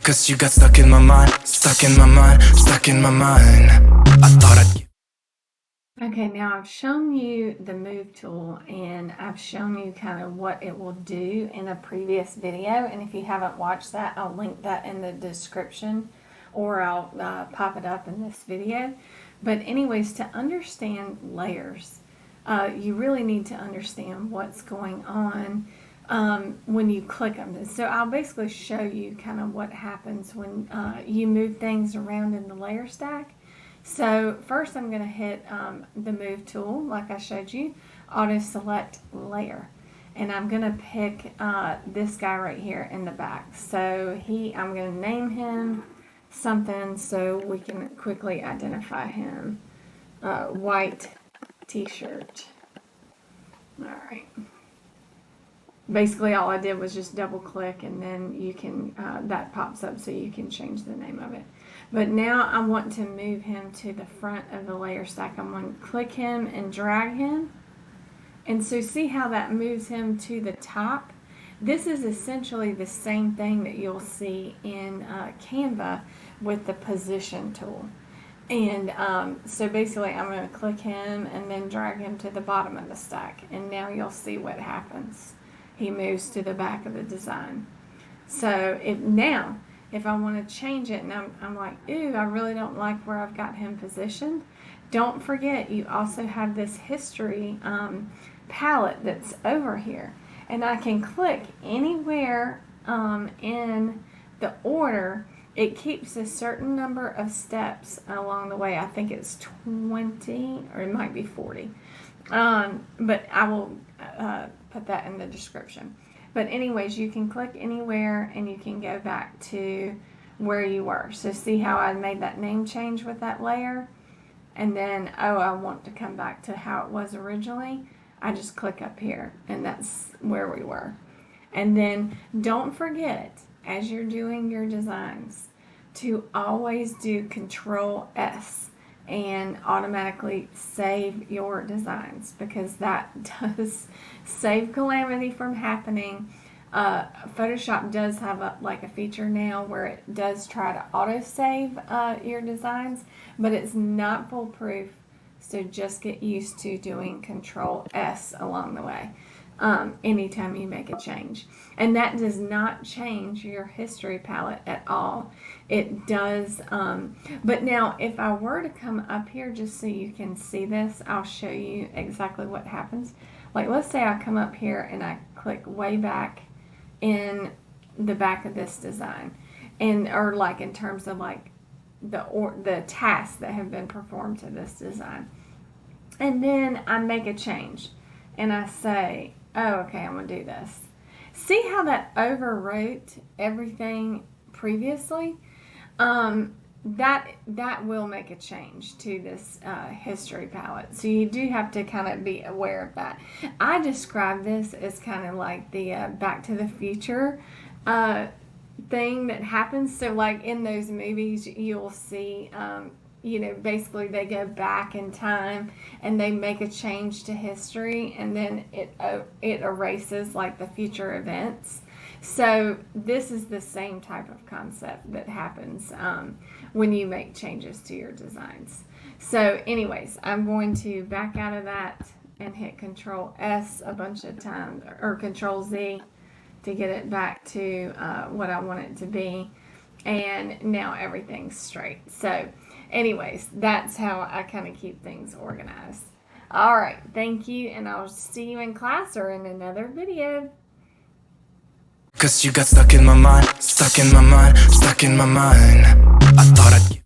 'Cause you got stuck in my mind, stuck in my mind, stuck in my mind. I thought I'd... Okay, now I've shown you the move tool and I've shown you kind of what it will do in a previous video. And if you haven't watched that, I'll link that in the description or I'll pop it up in this video. But anyways, to understand layers, you really need to understand what's going on when you click them. So I'll basically show you kind of what happens when you move things around in the layer stack. So first I'm going to hit the move tool like I showed you, auto select layer, and I'm going to pick this guy right here in the back. So I'm going to name him something so we can quickly identify him. White t-shirt. Alright. Basically all I did was just double click and then you can, that pops up so you can change the name of it. But now I want to move him to the front of the layer stack. I'm going to click him and drag him. And so see how that moves him to the top? This is essentially the same thing that you'll see in Canva with the position tool. And so basically I'm going to click him and then drag him to the bottom of the stack. And now you'll see what happens. He moves to the back of the design. So if I want to change it and I'm like, ooh, I really don't like where I've got him positioned, don't forget you also have this history palette that's over here. And I can click anywhere in the order. It keeps a certain number of steps along the way. I think it's 20 or it might be 40. But I will put that in the description. But anyways, you can click anywhere and you can go back to where you were. So see how I made that name change with that layer? And then, I want to come back to how it was originally. I just click up here and that's where we were. And then don't forget, as you're doing your designs, to always do Control S and automatically save your designs, because that does save calamity from happening. Photoshop does have a feature now where it does try to auto save your designs, but it's not foolproof. So just get used to doing Control S along the way anytime you make a change. And that does not change your history palette at all. It does, but now if I were to come up here just so you can see this, I'll show you exactly what happens. Like let's say I come up here and I click way back in the back of this design, or like in terms of like the tasks that have been performed to this design. And then I make a change and I say, oh, okay, I'm going to do this. See how that overwrote everything previously? That will make a change to this history palette. So you do have to kind of be aware of that. I describe this as kind of like the Back to the Future thing that happens. So like in those movies, you'll see, basically they go back in time and they make a change to history and then it erases like the future events. So this is the same type of concept that happens when you make changes to your designs. So anyways, I'm going to back out of that and hit Control S a bunch of times, or Control Z to get it back to what I want it to be. And now everything's straight. So anyways, that's how I kind of keep things organized. All right, thank you, and I'll see you in class or in another video. 'Cause you got stuck in my mind, stuck in my mind, stuck in my mind. I thought I'd...